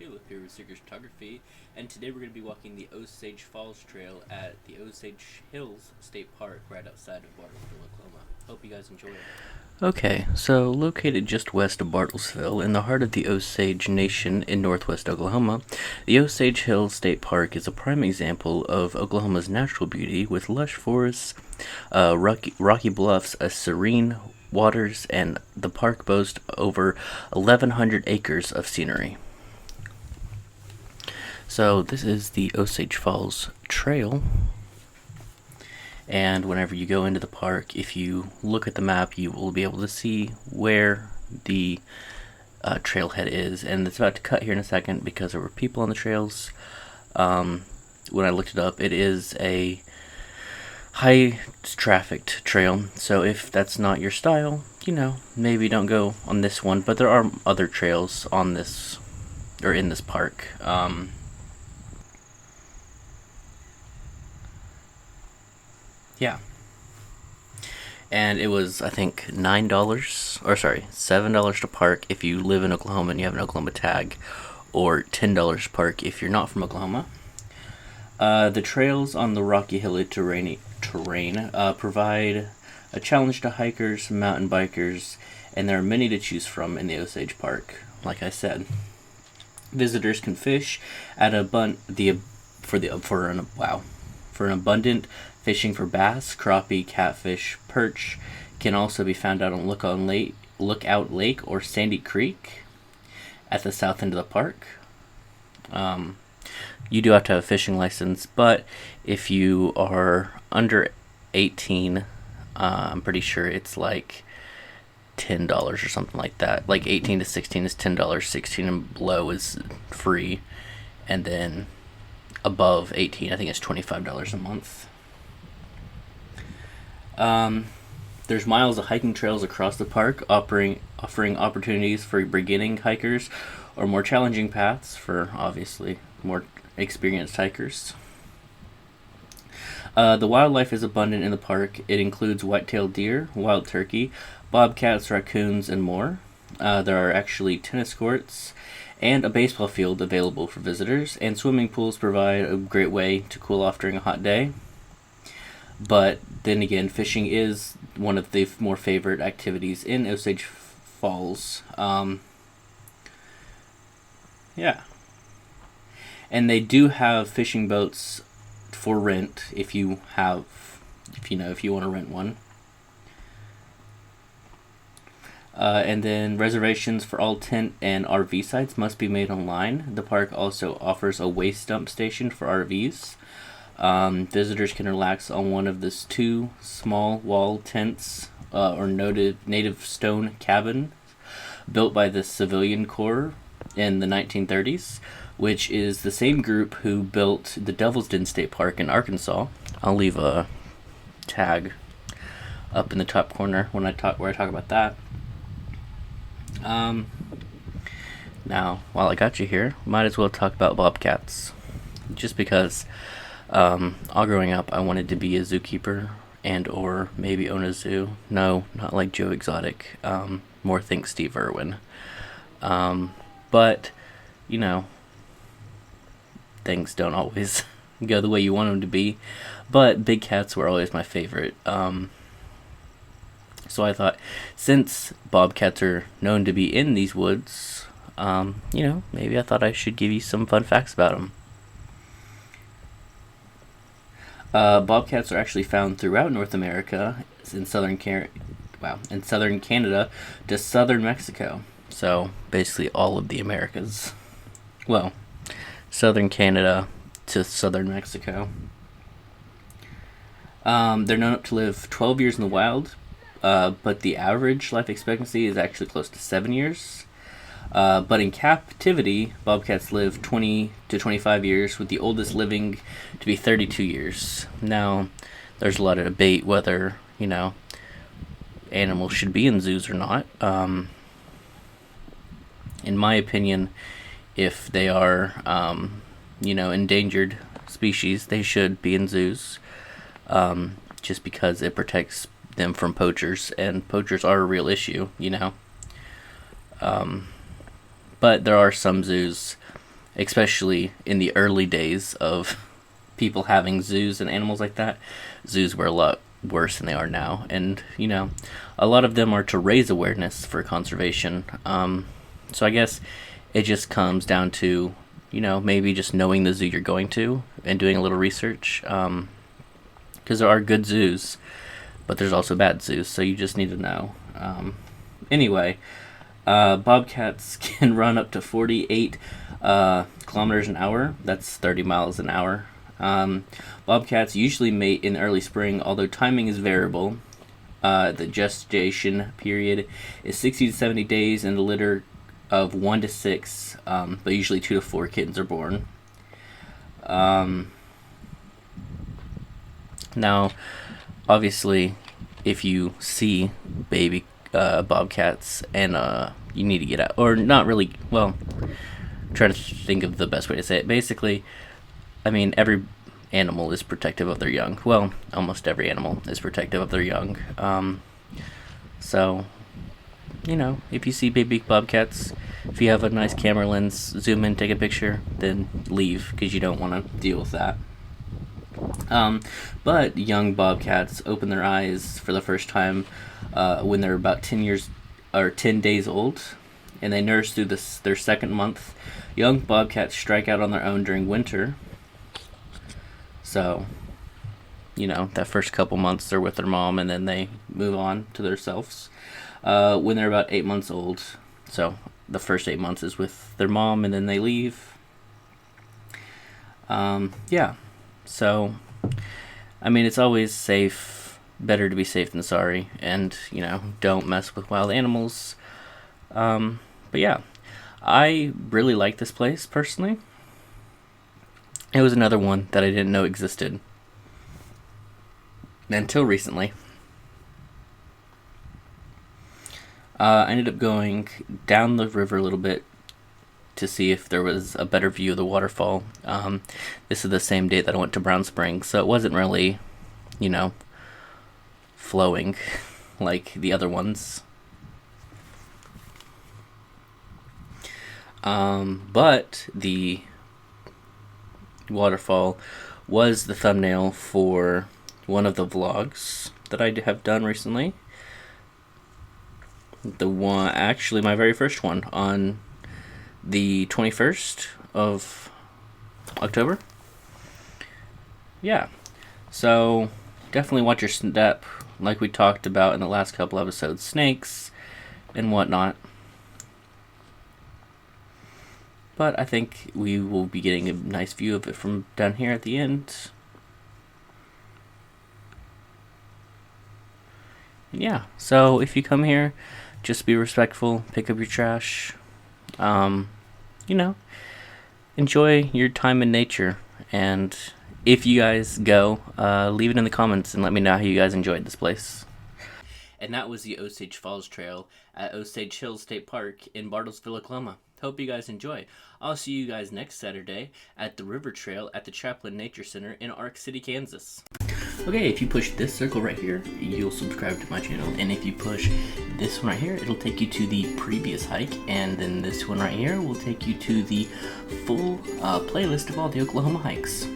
2 of Peer Seekers Photography, and today we're going to be walking the Osage Falls Trail at the Osage Hills State Park right outside of Bartlesville, Oklahoma. Hope you guys enjoy it. Okay, so located just west of Bartlesville, in the heart of the Osage Nation in northwest Oklahoma, the Osage Hills State Park is a prime example of Oklahoma's natural beauty with lush forests, rocky bluffs, a serene waters, and the park boasts over 1,100 acres of scenery. So this is the Osage Falls Trail, and whenever you go into the park, if you look at the map, you will be able to see where the trailhead is, and it's about to cut here in a second because there were people on the trails. When I looked it up, it is a high trafficked trail, so if that's not your style, maybe don't go on this one, but there are other trails on this, or in this park. Yeah. And it was, I think, $7 to park if you live in Oklahoma and you have an Oklahoma tag, or $10 to park if you're not from Oklahoma. The trails on the rocky, hilly terrain provide a challenge to hikers, mountain bikers, and there are many to choose from in the Osage Park. Like I said, visitors can fish at an abundant fishing for bass, crappie, catfish, perch. Can also be found out on Lookout Lake or Sandy Creek at the south end of the park. You do have to have a fishing license, but if you are under 18, I'm pretty sure it's like $10 or something like that. Like 18 to 16 is $10, 16 and below is free, and then above 18, I think it's $25 a month. There's miles of hiking trails across the park, offering opportunities for beginning hikers, or more challenging paths for obviously more experienced hikers. The wildlife is abundant in the park. It includes white-tailed deer, wild turkey, bobcats, raccoons, and more. There are actually tennis courts and a baseball field available for visitors, and swimming pools provide a great way to cool off during a hot day. But then again, fishing is one of the more favorite activities in Osage Falls. Yeah. And they do have fishing boats for rent if you want to rent one. And then reservations for all tent and RV sites must be made online. The park also offers a waste dump station for RVs. Visitors can relax on one of the two small wall tents or native stone cabin built by the Civilian Corps in the 1930s, which is the same group who built the Devil's Den State Park in Arkansas. I'll leave a tag up in the top corner where I talk about that. Now, while I got you here, might as well talk about bobcats, just because all growing up I wanted to be a zookeeper and or maybe own a zoo. No, not like Joe Exotic. More think Steve Irwin. But things don't always go the way you want them to be. But big cats were always my favorite. So I thought, since bobcats are known to be in these woods, maybe I thought I should give you some fun facts about them. Bobcats are actually found throughout North America, in southern Canada to southern Mexico. So basically all of the Americas. Well, southern Canada to southern Mexico. They're known to live 12 years in the wild, but the average life expectancy is actually close to 7 years. But in captivity, bobcats live 20 to 25 years, with the oldest living to be 32 years. Now, there's a lot of debate whether, animals should be in zoos or not. In my opinion, if they are, endangered species, they should be in zoos, just because it protects them from poachers, and poachers are a real issue, But there are some zoos especially in the early days of people having zoos and animals like that. Zoos were a lot worse than they are now, and a lot of them are to raise awareness for conservation. So I guess it just comes down to maybe just knowing the zoo you're going to and doing a little research, because there are good zoos, but there's also bad zoos, so you just need to know. Anyway, bobcats can run up to 48 kilometers an hour. That's 30 miles an hour. Bobcats usually mate in early spring, although timing is variable. The gestation period is 60 to 70 days, and the litter of 1 to 6, but usually 2 to 4 kittens are born. Now, obviously, if you see baby bobcats and you need to get out, or not really, well, I'm trying to think of the best way to say it. Basically, I mean, every animal is protective of their young. Well, almost every animal is protective of their young. So, if you see baby bobcats, if you have a nice camera lens, zoom in, take a picture, then leave, because you don't want to deal with that. But young bobcats open their eyes for the first time when they're about 10 days old, and they nurse through their second month. Young bobcats strike out on their own during winter. So, that first couple months they're with their mom, and then they move on to themselves when they're about 8 months old. So the first 8 months is with their mom, and then they leave. So, I mean, it's always better to be safe than sorry, and, don't mess with wild animals. But yeah, I really like this place, personally. It was another one that I didn't know existed until recently. I ended up going down the river a little bit to see if there was a better view of the waterfall. This is the same day that I went to Brown Springs, so it wasn't really, flowing like the other ones. But the waterfall was the thumbnail for one of the vlogs that I have done recently. Actually my very first one on the 21st of October. Yeah, so definitely watch your step, like we talked about in the last couple episodes, snakes and whatnot. But I think we will be getting a nice view of it from down here at the end. Yeah, so if you come here, just be respectful, pick up your trash, enjoy your time in nature. And if you guys go, leave it in the comments and let me know how you guys enjoyed this place. And that was the Osage Falls Trail at Osage Hills State Park in Bartlesville, Oklahoma. Hope you guys enjoy. I'll see you guys next Saturday at the River Trail at the Chaplin Nature Center in Ark City, Kansas. Okay, if you push this circle right here, you'll subscribe to my channel. And if you push this one right here, it'll take you to the previous hike. And then this one right here will take you to the full playlist of all the Oklahoma hikes.